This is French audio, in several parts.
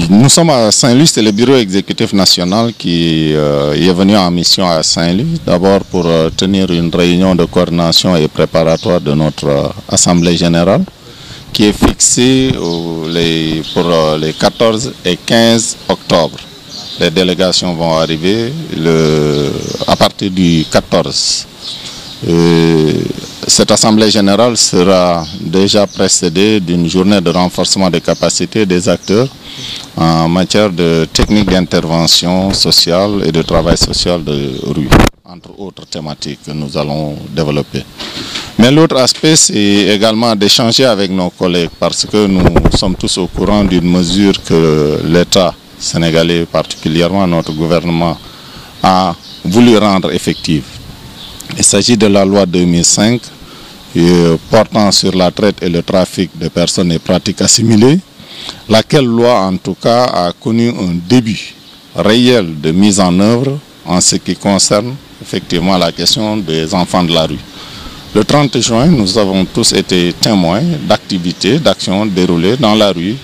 Nous sommes à Saint-Louis, c'est le bureau exécutif national qui est venu en mission à Saint-Louis, d'abord pour tenir une réunion de coordination et préparatoire de notre Assemblée générale, qui est fixée pour les 14 et 15 octobre. Les délégations vont arriver à partir du 14. Cette Assemblée générale sera déjà précédée d'une journée de renforcement des capacités des acteurs en matière de techniques d'intervention sociale et de travail social de rue, entre autres thématiques que nous allons développer. Mais l'autre aspect, c'est également d'échanger avec nos collègues, parce que nous sommes tous au courant d'une mesure que l'État sénégalais, particulièrement notre gouvernement, a voulu rendre effective. Il s'agit de la loi 2005 portant sur la traite et le trafic de personnes et pratiques assimilées, laquelle loi en tout cas a connu un début réel de mise en œuvre en ce qui concerne effectivement la question des enfants de la rue. Le 30 juin, nous avons tous été témoins d'activités, d'actions déroulées dans la rue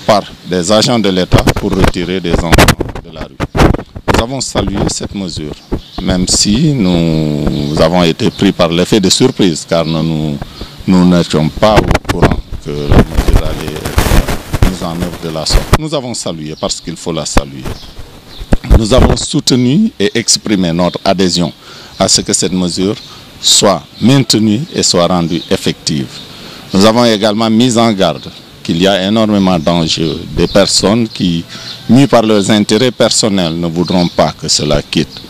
par des agents de l'État pour retirer des enfants de la rue. Nous avons salué cette mesure, même si nous avons été pris par l'effet de surprise, car nous n'étions pas au courant que la mesure allait être mise en œuvre de la sorte. Nous avons salué parce qu'il faut la saluer. Nous avons soutenu et exprimé notre adhésion à ce que cette mesure soit maintenue et soit rendue effective. Nous avons également mis en garde qu'il y a énormément d'enjeux, des personnes qui, mues par leurs intérêts personnels, ne voudront pas que cela quitte.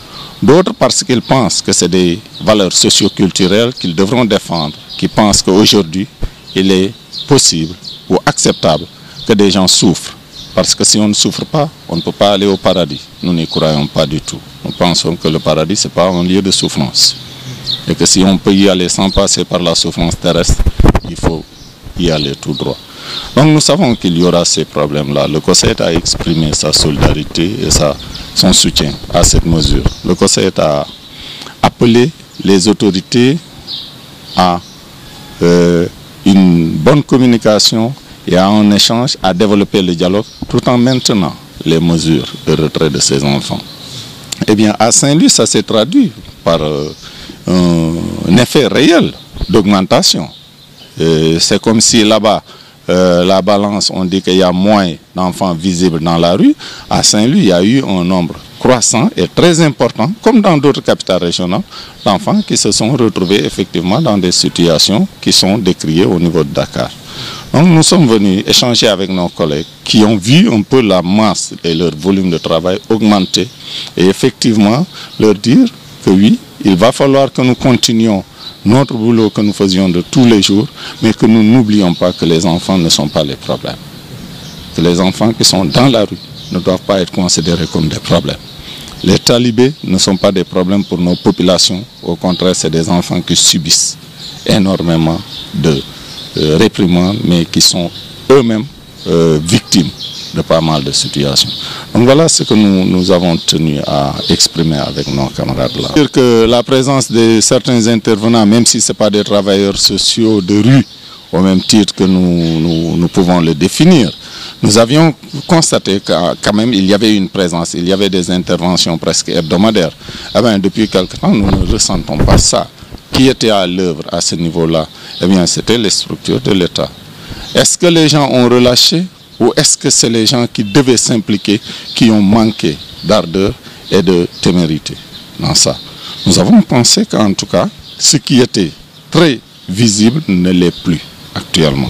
D'autres parce qu'ils pensent que c'est des valeurs socio-culturelles qu'ils devront défendre, qui pensent qu'aujourd'hui, il est possible ou acceptable que des gens souffrent. Parce que si on ne souffre pas, on ne peut pas aller au paradis. Nous n'y croyons pas du tout. Nous pensons que le paradis, ce n'est pas un lieu de souffrance. Et que si on peut y aller sans passer par la souffrance terrestre, il faut y aller tout droit. Donc nous savons qu'il y aura ces problèmes-là. Le COSET a exprimé sa solidarité et son soutien à cette mesure. Le COSET a appelé les autorités à une bonne communication et à un échange, à développer le dialogue tout en maintenant les mesures de retrait de ces enfants. Eh bien, à Saint-Louis, ça s'est traduit par un effet réel d'augmentation. C'est comme si là-bas, la balance, on dit qu'il y a moins d'enfants visibles dans la rue. À Saint-Louis, il y a eu un nombre croissant et très important, comme dans d'autres capitales régionales, d'enfants qui se sont retrouvés effectivement dans des situations qui sont décriées au niveau de Dakar. Donc nous sommes venus échanger avec nos collègues qui ont vu un peu la masse et leur volume de travail augmenter et effectivement leur dire que oui, il va falloir que nous continuions notre boulot que nous faisions de tous les jours, mais que nous n'oublions pas que les enfants ne sont pas les problèmes. Que les enfants qui sont dans la rue ne doivent pas être considérés comme des problèmes. Les talibés ne sont pas des problèmes pour nos populations, au contraire, c'est des enfants qui subissent énormément de réprimandes, mais qui sont eux-mêmes victimes de pas mal de situations. Donc voilà ce que nous avons tenu à exprimer avec nos camarades là. Dire que la présence de certains intervenants, même si ce n'est pas des travailleurs sociaux de rue, au même titre que nous pouvons le définir, nous avions constaté quand même il y avait une présence, il y avait des interventions presque hebdomadaires. Eh bien, depuis quelque temps, nous ne ressentons pas ça. Qui était à l'œuvre à ce niveau-là? Eh bien, c'était les structures de l'État. Est-ce que les gens ont relâché ou est-ce que c'est les gens qui devaient s'impliquer qui ont manqué d'ardeur et de témérité dans ça? Nous avons pensé qu'en tout cas, ce qui était très visible ne l'est plus actuellement.